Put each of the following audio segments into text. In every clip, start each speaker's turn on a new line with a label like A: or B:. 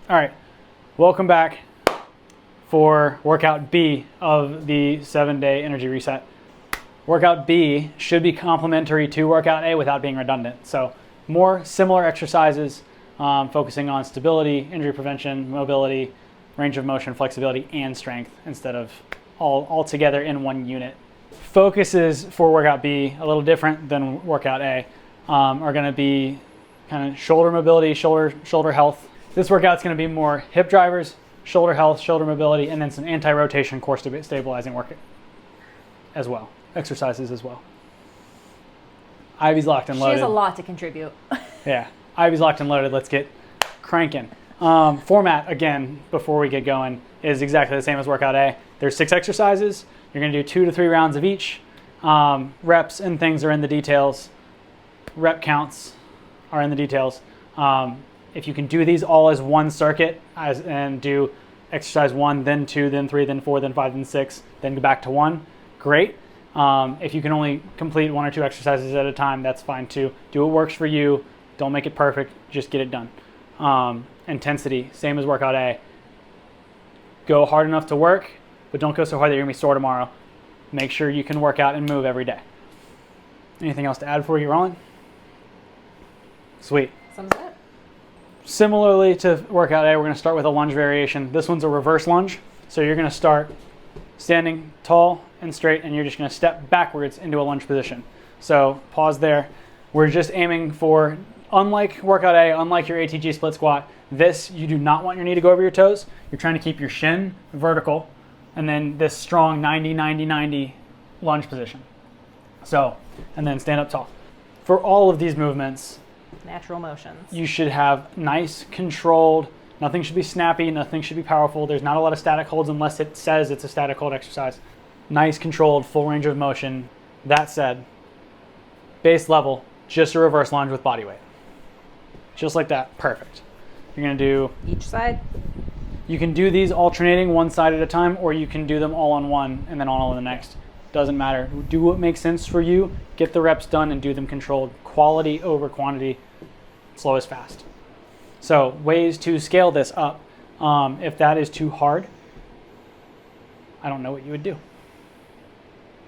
A: All right, welcome back for workout B of the 7-day energy reset. Workout B should be complementary to workout A without being redundant. So more similar exercises, focusing on stability, injury prevention, mobility, range of motion, flexibility, and strength instead of all together in one unit. Focuses for workout B, a little different than workout A, are going to be kind of shoulder mobility, shoulder health. This workout's going to be more hip drivers, shoulder health, shoulder mobility, and then some anti-rotation core stabilizing work as well, exercises as well. Ivy's locked and loaded.
B: She has a lot to contribute.
A: Yeah, Ivy's locked and loaded. Let's get cranking. Format, again, before we get going, is exactly the same as workout A. There's 6 exercises. You're going to do 2 to 3 rounds of each. Reps and things are in the details. Rep counts are in the details. If you can do these all as one circuit and do exercise 1, then 2, then 3, then 4, then 5, then 6, then go back to 1, great. If you can only complete 1 or 2 exercises at a time, that's fine too. Do what works for you. Don't make it perfect. Just get it done. Intensity, same as workout A. Go hard enough to work, but don't go so hard that you're going to be sore tomorrow. Make sure you can work out and move every day. Anything else to add before you get rolling? Sweet.
B: Sums it.
A: Similarly to workout A, we're going to start with a lunge variation. This one's a reverse lunge. So you're going to start standing tall and straight, and you're just going to step backwards into a lunge position. So pause there. We're just aiming for, unlike workout A, unlike your ATG split squat, this, you do not want your knee to go over your toes. You're trying to keep your shin vertical, and then this strong 90-90-90 lunge position. So, and then stand up tall. For all of these movements,
B: Natural motions.
A: you should have nice, controlled, nothing should be snappy, nothing should be powerful. There's not a lot of static holds unless it says it's a static hold exercise. Nice, controlled, full range of motion. That said, base level, just a reverse lunge with body weight. Just like that, perfect. You're gonna do,
B: Each side.
A: you can do these alternating one side at a time, or you can do them all on one and then all on the next. Doesn't matter. Do what makes sense for you. Get the reps done and do them controlled. Quality over quantity. Slow is fast. So ways to scale this up. If that is too hard, I don't know what you would do.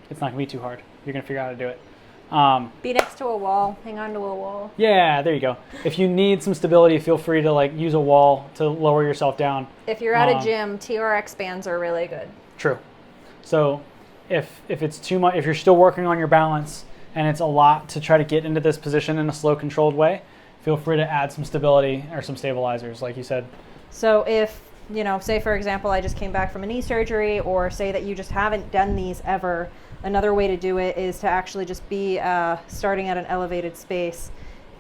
A: It's not gonna be too hard. You're gonna figure out how to do it.
B: Be next to a wall. Hang on to a wall.
A: Yeah, there you go. If you need some stability, feel free to use a wall to lower yourself down.
B: If you're at a gym, TRX bands are really good.
A: True. So if it's too much, if you're still working on your balance and it's a lot to try to get into this position in a slow, controlled way, feel free to add some stability or some stabilizers, like you said.
B: So if, say for example, I just came back from a knee surgery, or say that you just haven't done these ever, another way to do it is to actually just be starting at an elevated space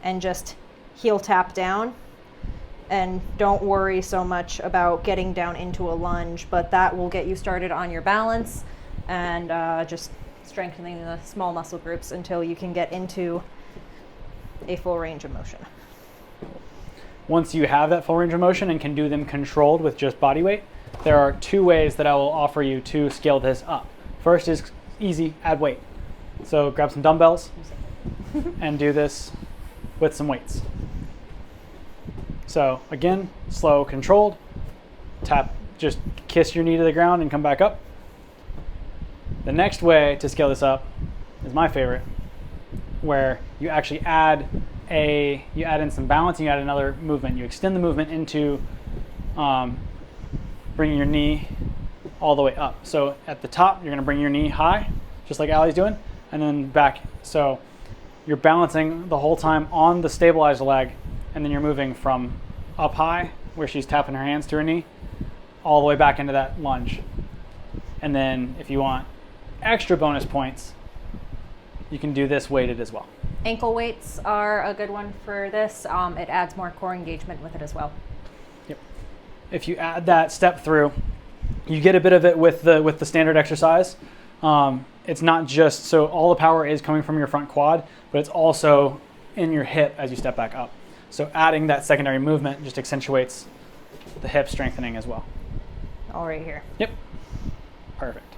B: and just heel tap down. And don't worry so much about getting down into a lunge, but that will get you started on your balance and just strengthening the small muscle groups until you can get into a full range of motion.
A: Once you have that full range of motion and can do them controlled with just body weight, there are 2 ways that I will offer you to scale this up. First is easy, add weight. So grab some dumbbells and do this with some weights. So again, slow, controlled, tap, just kiss your knee to the ground and come back up. The next way to scale this up is my favorite, where you actually add in some balance and you add another movement. You extend the movement into bringing your knee all the way up. So at the top, you're going to bring your knee high, just like Allie's doing, and then back. So you're balancing the whole time on the stabilized leg, and then you're moving from up high, where she's tapping her hands to her knee, all the way back into that lunge. And then if you want extra bonus points, you can do this weighted as well.
B: Ankle weights are a good one for this. It adds more core engagement with it as well.
A: Yep. If you add that step through, you get a bit of it with the standard exercise. It's not just, so all the power is coming from your front quad, but it's also in your hip as you step back up. So adding that secondary movement just accentuates the hip strengthening as well.
B: All right here.
A: Yep. Perfect.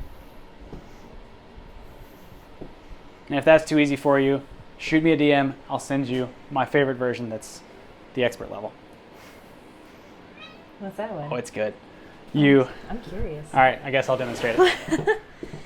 A: And if that's too easy for you, shoot me a DM. I'll send you my favorite version that's the expert level.
B: What's that one?
A: Oh, it's good. You,
B: I'm curious.
A: all right, I guess I'll demonstrate it.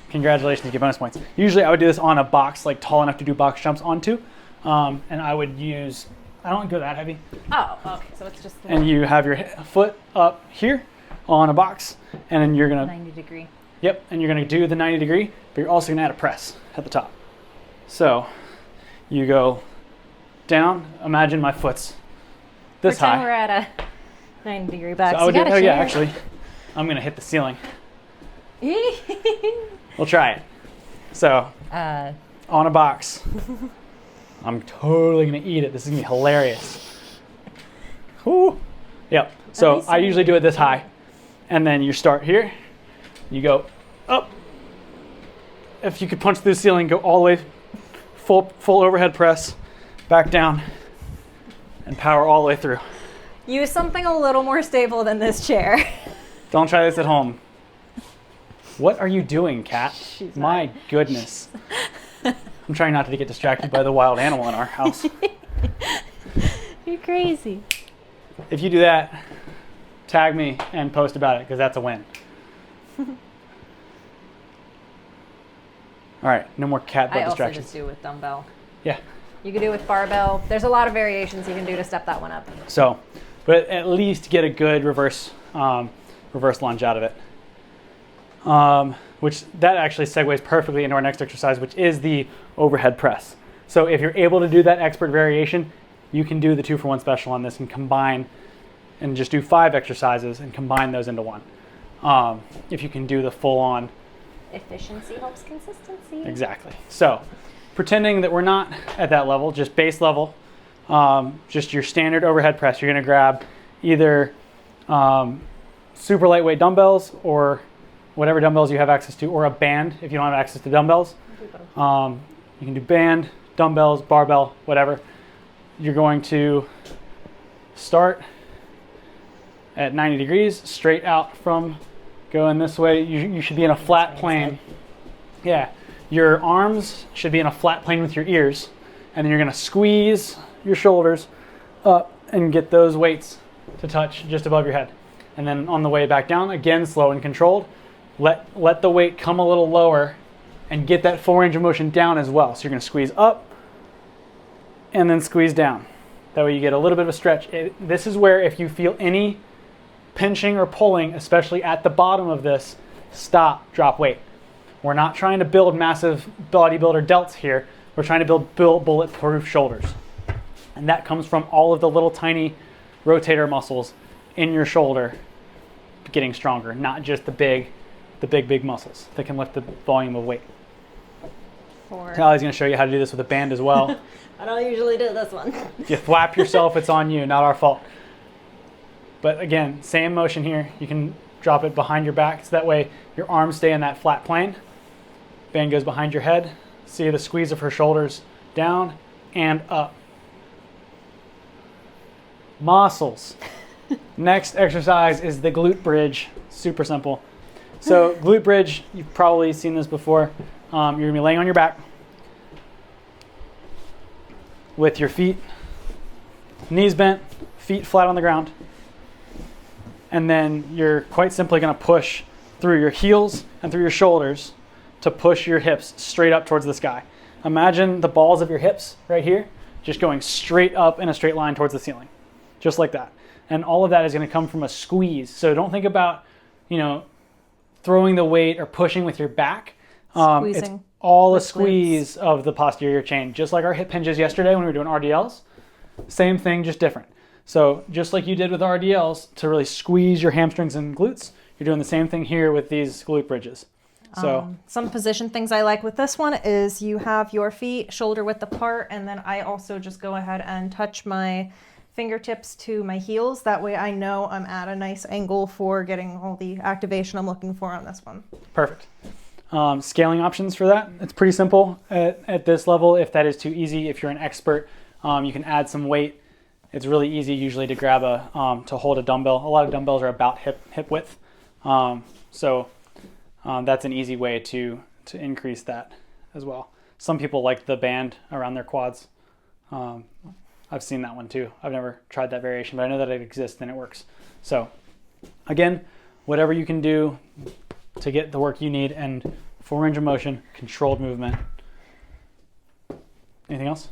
A: Congratulations, you get bonus points. Usually I would do this on a box, like tall enough to do box jumps onto. And I would use, I don't go that heavy.
B: Oh, okay. So it's just
A: And you have your foot up here on a box, and then you're gonna,
B: 90-degree.
A: yep, and you're gonna do the 90-degree, but you're also gonna add a press at the top. So you go down, imagine my foot's this
B: Pretend
A: high.
B: we're at a 90-degree back.
A: So I would do,
B: you got
A: oh
B: a
A: yeah,
B: chair.
A: actually, I'm gonna hit the ceiling. We'll try it. So on a box, I'm totally gonna eat it. This is gonna be hilarious. Whoo. Yep. So I usually do it this high, and then you start here. You go up. If you could punch through the ceiling, go all the way, full overhead press, back down, and power all the way through.
B: Use something a little more stable than this chair.
A: Don't try this at home. What are you doing, Kat? My goodness. I'm trying not to get distracted by the wild animal in our house.
B: You're crazy.
A: If you do that, tag me and post about it, because that's a win. All right, no more cat butt
B: I also
A: distractions.
B: just do with dumbbell.
A: Yeah.
B: You can do with barbell. There's a lot of variations you can do to step that one up.
A: So, but at least get a good reverse lunge out of it. Which that actually segues perfectly into our next exercise, which is the overhead press. So if you're able to do that expert variation, you can do the 2-for-1 special on this and combine and just do 5 exercises and combine those into one. If you can do the full-on.
B: Efficiency helps consistency.
A: Exactly. So pretending that we're not at that level, just base level, just your standard overhead press, you're going to grab either super lightweight dumbbells or whatever dumbbells you have access to, or a band if you don't have access to dumbbells. You can do band, dumbbells, barbell, whatever. You're going to start at 90 degrees, straight out from going this way. You should be in a flat plane. Yeah, your arms should be in a flat plane with your ears, and then you're going to squeeze your shoulders up and get those weights to touch just above your head. And then on the way back down, again, slow and controlled. Let the weight come a little lower and get that full range of motion down as well. So you're going to squeeze up and then squeeze down. That way you get a little bit of a stretch. This is where if you feel any pinching or pulling, especially at the bottom of this, stop, drop weight. We're not trying to build massive bodybuilder delts here. We're trying to build bulletproof shoulders. And that comes from all of the little tiny rotator muscles in your shoulder getting stronger, not just the big muscles that can lift the volume of weight. Tally's going to show you how to do this with a band as well.
B: I don't usually do this one.
A: If you thwap yourself, it's on you, not our fault. But again, same motion here. You can drop it behind your back, so that way your arms stay in that flat plane. Band goes behind your head. See the squeeze of her shoulders down and up. Muscles. Next exercise is the glute bridge. Super simple. So glute bridge, you've probably seen this before. You're going to be laying on your back with your feet, knees bent, feet flat on the ground. And then you're quite simply going to push through your heels and through your shoulders to push your hips straight up towards the sky. Imagine the balls of your hips right here just going straight up in a straight line towards the ceiling, just like that. And all of that is going to come from a squeeze. So don't think about, throwing the weight or pushing with your back. It's all a squeeze of the posterior chain, just like our hip hinges yesterday when we were doing RDLs. Same thing, just different. So just like you did with RDLs to really squeeze your hamstrings and glutes, you're doing the same thing here with these glute bridges. So
B: some position things I like with this one is you have your feet shoulder width apart, and then I also just go ahead and touch my fingertips to my heels. That way I know I'm at a nice angle for getting all the activation I'm looking for on this one.
A: Perfect. Scaling options for that, it's pretty simple at this level. If that is too easy, if you're an expert, you can add some weight. It's really easy usually to grab to hold a dumbbell. A lot of dumbbells are about hip width. So that's an easy way to increase that as well. Some people like the band around their quads. I've seen that one too. I've never tried that variation, but I know that it exists and it works. So Again, whatever you can do to get the work you need, and full range of motion, controlled movement. Anything else?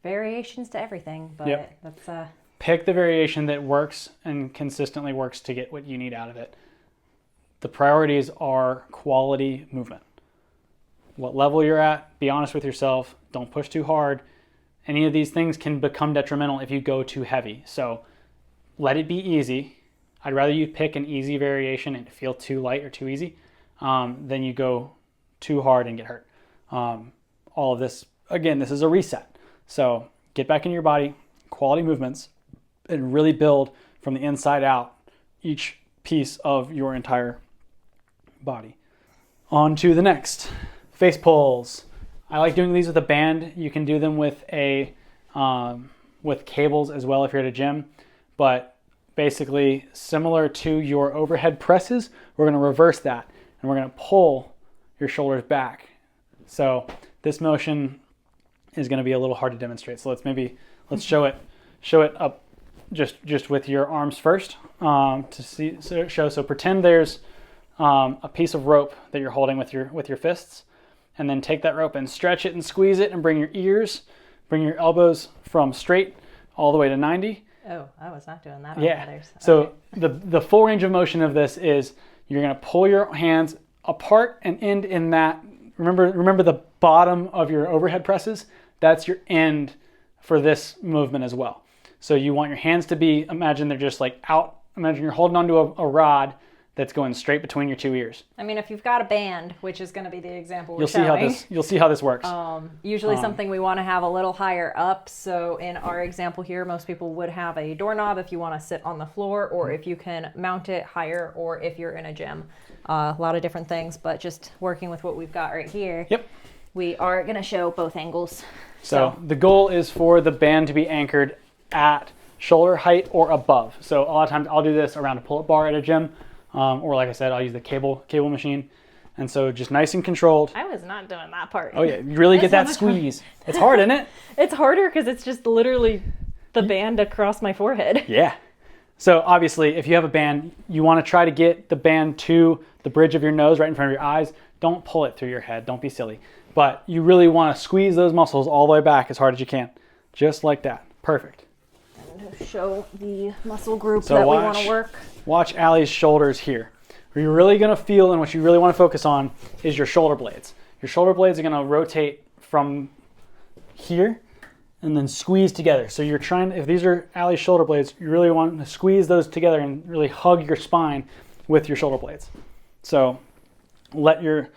B: Variations to everything, but
A: Yep.
B: that's
A: Pick the variation that works and consistently works to get what you need out of it. The priorities are quality movement. What level you're at, be honest with yourself, don't push too hard. Any of these things can become detrimental if you go too heavy. So let it be easy. I'd rather you pick an easy variation and feel too light or too easy than you go too hard and get hurt. All of this, again, this is a reset. So get back in your body, quality movements, and really build from the inside out each piece of your entire body. On to the next, face pulls. I like doing these with a band. You can do them with with cables as well if you're at a gym, but basically similar to your overhead presses, we're going to reverse that and we're going to pull your shoulders back. So this motion is going to be a little hard to demonstrate. So let's show it up just with your arms first to see show. So pretend there's a piece of rope that you're holding with your fists, and then take that rope and stretch it and squeeze it and bring your elbows from straight all the way to 90.
B: Oh, I was not doing that.
A: Yeah.
B: On others.
A: So the full range of motion of this is you're going to pull your hands apart and end in that. Remember the bottom of your overhead presses? That's your end for this movement as well. So you want your hands to be, imagine they're just like out. Imagine you're holding onto a rod that's going straight between your two ears.
B: I mean, if you've got a band, which is going to be the example we're
A: You'll see how this works.
B: Usually something we want to have a little higher up. So in our example here, most people would have a doorknob if you want to sit on the floor, or if you can mount it higher, or if you're in a gym. A lot of different things, but just working with what we've got right here.
A: Yep.
B: We are going to show both angles.
A: So the goal is for the band to be anchored at shoulder height or above. So a lot of times I'll do this around a pull-up bar at a gym, or like I said, I'll use the cable machine. And so just nice and controlled.
B: I was not doing that part.
A: Oh yeah, you really get that squeeze. It's hard, isn't it?
B: It's harder because it's just literally the band across my forehead.
A: Yeah. So obviously, if you have a band, you want to try to get the band to the bridge of your nose, right in front of your eyes. Don't pull it through your head. Don't be silly. But you really want to squeeze those muscles all the way back as hard as you can. Just like that. Perfect.
B: And to show the muscle group
A: So
B: that we want to work.
A: Watch Allie's shoulders here. Where you're really going to feel, and what you really want to focus on is your shoulder blades. Your shoulder blades are going to rotate from here and then squeeze together. So you're trying, if these are Allie's shoulder blades, you really want to squeeze those together and really hug your spine with your shoulder blades. So let your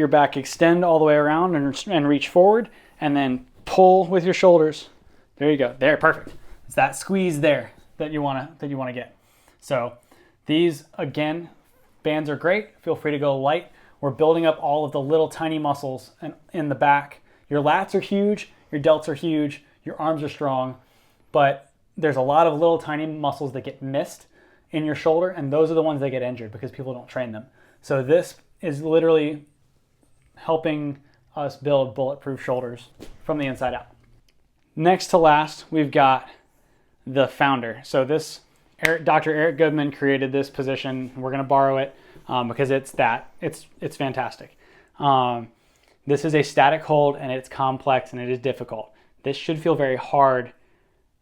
A: back extend all the way around and reach forward, and then pull with your shoulders. There you go. There, perfect. It's that squeeze there that you want to get. So these, again, bands are great. Feel free to go light. We're building up all of the little tiny muscles in the back. Your lats are huge, your delts are huge, your arms are strong, but there's a lot of little tiny muscles that get missed in your shoulder, and those are the ones that get injured because people don't train them. So this is literally helping us build bulletproof shoulders from the inside out. Next to last, we've got the founder. So this, Dr. Eric Goodman created this position. We're going to borrow it because it's fantastic. This is a static hold, and it's complex and it is difficult. This should feel very hard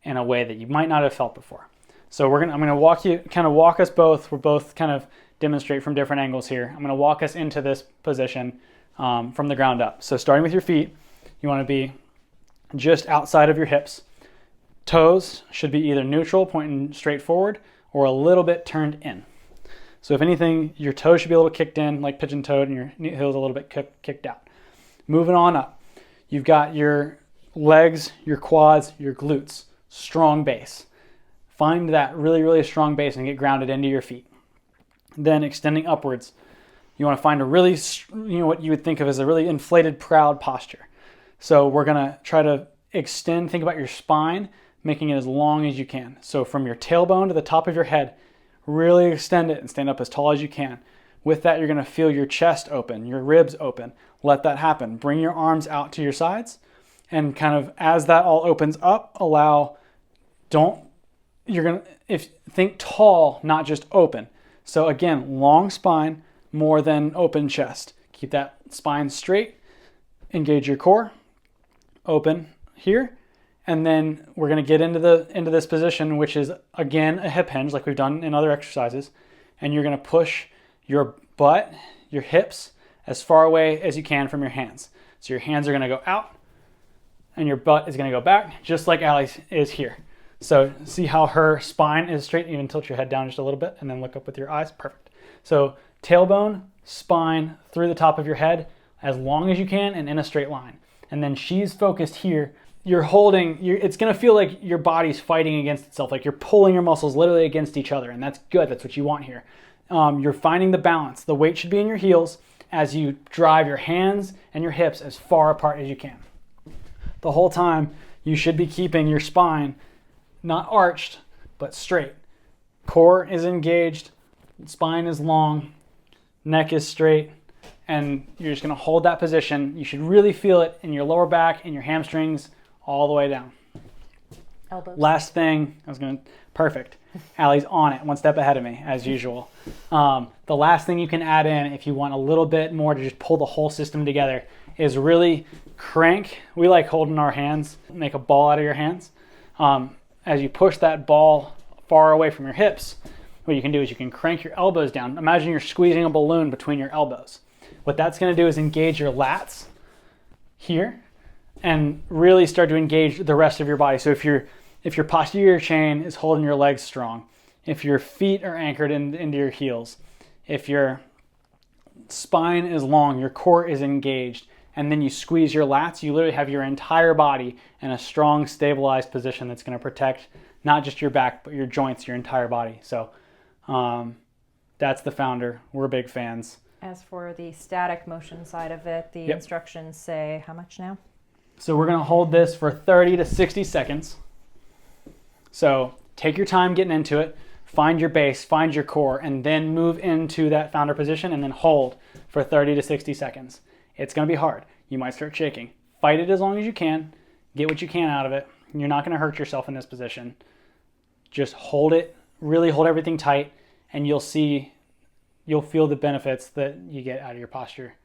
A: in a way that you might not have felt before. So I'm going to walk us both. We're both kind of demonstrate from different angles here. I'm going to walk us into this position from the ground up. So starting with your feet, you want to be just outside of your hips. Toes should be either neutral, pointing straight forward, or a little bit turned in. So if anything, your toes should be a little kicked in, like pigeon-toed, and your heels a little bit kicked out. Moving on up, you've got your legs, your quads, your glutes, strong base. Find that really, really strong base and get grounded into your feet. Then extending upwards, you want to find a really, what you would think of as a really inflated, proud posture. So we're going to try to extend, think about your spine, making it as long as you can. So from your tailbone to the top of your head, really extend it and stand up as tall as you can. With that, you're going to feel your chest open, your ribs open. Let that happen. Bring your arms out to your sides, and kind of as that all opens up, don't you're going to think tall, not just open. So again, long spine, more than open chest. Keep that spine straight, engage your core, open here, and then we're going to get into this position, which is again a hip hinge like we've done in other exercises, and you're going to push your butt, your hips as far away as you can from your hands. So your hands are going to go out and your butt is going to go back, just like Allie's is here. So see how her spine is straight? Even tilt your head down just a little bit and then look up with your eyes. Perfect. So tailbone, spine through the top of your head as long as you can and in a straight line. And then she's focused here. You're holding, it's going to feel like your body's fighting against itself, like you're pulling your muscles literally against each other, and that's good. That's what you want here. You're finding the balance. The weight should be in your heels as you drive your hands and your hips as far apart as you can. The whole time, you should be keeping your spine not arched, but straight. Core is engaged, spine is long, neck is straight, and you're just going to hold that position. You should really feel it in your lower back and your hamstrings all the way down.
B: Elbows.
A: Last thing, perfect. Allie's on it, one step ahead of me, as usual. The last thing you can add in, if you want a little bit more to just pull the whole system together, is really crank. We like holding our hands, make a ball out of your hands. As you push that ball far away from your hips, what you can do is you can crank your elbows down. Imagine you're squeezing a balloon between your elbows. What that's going to do is engage your lats here and really start to engage the rest of your body. So if your posterior chain is holding your legs strong, if your feet are anchored into your heels, if your spine is long, your core is engaged, and then you squeeze your lats, you literally have your entire body in a strong, stabilized position that's going to protect not just your back, but your joints, your entire body. So that's the Founder. We're big fans.
B: As for the static motion side of it, the instructions say how much now?
A: So we're going to hold this for 30 to 60 seconds. So take your time getting into it, find your base, find your core, and then move into that Founder position and then hold for 30 to 60 seconds. It's going to be hard. You might start shaking. Fight it as long as you can. Get what you can out of it. You're not going to hurt yourself in this position. Just hold it, really hold everything tight, and you'll feel the benefits that you get out of your posture.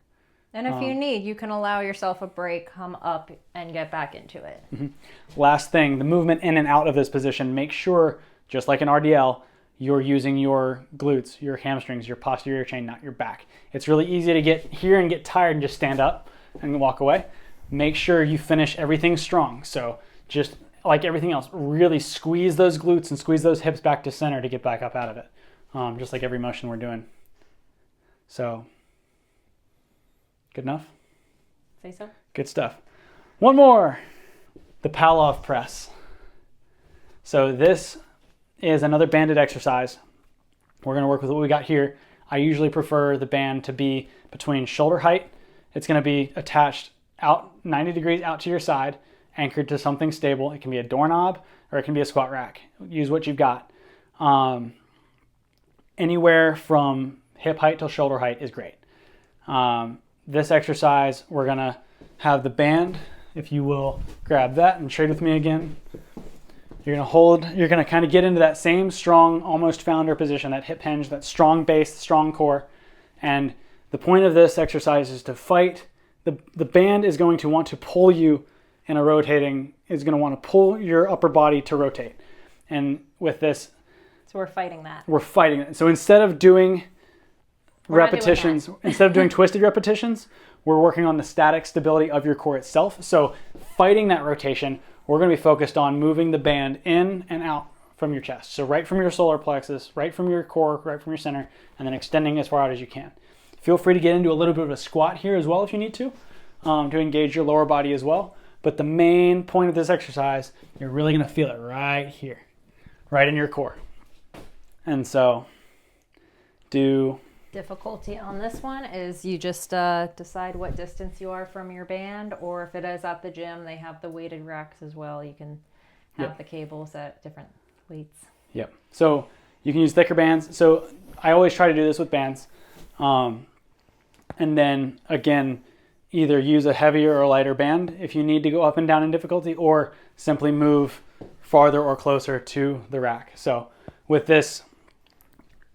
B: And if you need, you can allow yourself a break, come up, and get back into it.
A: Mm-hmm. Last thing, the movement in and out of this position, make sure, just like an RDL, you're using your glutes, your hamstrings, your posterior chain, not your back. It's really easy to get here and get tired and just stand up and walk away. Make sure you finish everything strong. So just like everything else, really squeeze those glutes and squeeze those hips back to center to get back up out of it, just like every motion we're doing. So, good enough?
B: Say so.
A: Good stuff. One more, the Pallof press. So this is another banded exercise. We're going to work with what we got here. I usually prefer the band to be between shoulder height. It's going to be attached out 90 degrees out to your side, anchored to something stable. It can be a doorknob or it can be a squat rack. Use what you've got. Anywhere from hip height till shoulder height is great. This exercise, we're going to have the band. If you will grab that and trade with me again. You're going to kind of get into that same strong, almost Founder position, that hip hinge, that strong base, strong core. And the point of this exercise is to fight. The band is going to want to pull you in a rotating, is going to want to pull your upper body to rotate. And with this,
B: so we're fighting that.
A: We're fighting it. So instead of doing repetitions, instead of doing twisted repetitions, we're working on the static stability of your core itself. So fighting that rotation, we're going to be focused on moving the band in and out from your chest. So right from your solar plexus, right from your core, right from your center, and then extending as far out as you can. Feel free to get into a little bit of a squat here as well if you need to engage your lower body as well. But the main point of this exercise, you're really going to feel it right here, right in your core. And so
B: difficulty on this one is you just decide what distance you are from your band, or if it is at the gym, they have the weighted racks as well. You can have the cables at different weights.
A: Yep. So you can use thicker bands. So I always try to do this with bands. And then again, either use a heavier or lighter band if you need to go up and down in difficulty, or simply move farther or closer to the rack. So with this,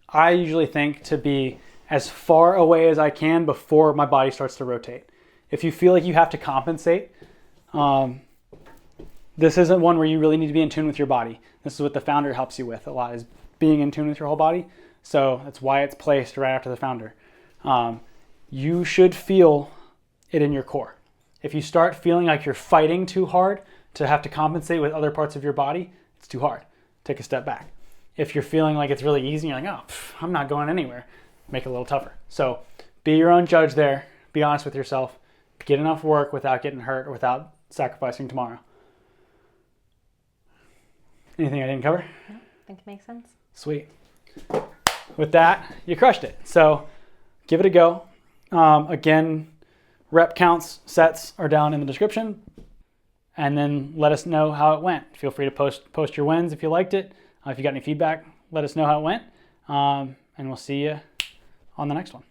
A: I usually think to be as far away as I can before my body starts to rotate. If you feel like you have to compensate, this isn't one where you really need to be in tune with your body. This is what the Founder helps you with a lot, is being in tune with your whole body. So that's why it's placed right after the Founder. You should feel it in your core. If you start feeling like you're fighting too hard to have to compensate with other parts of your body, it's too hard. Take a step back. If you're feeling like it's really easy, you're like, oh, I'm not going anywhere, make it a little tougher. So be your own judge there. Be honest with yourself. Get enough work without getting hurt or without sacrificing tomorrow. Anything I didn't cover?
B: No, I think it makes sense.
A: Sweet. With that, you crushed it. So give it a go. Again, rep counts, sets are down in the description. And then let us know how it went. Feel free to post your wins if you liked it. If you got any feedback, let us know how it went. And we'll see you on the next one.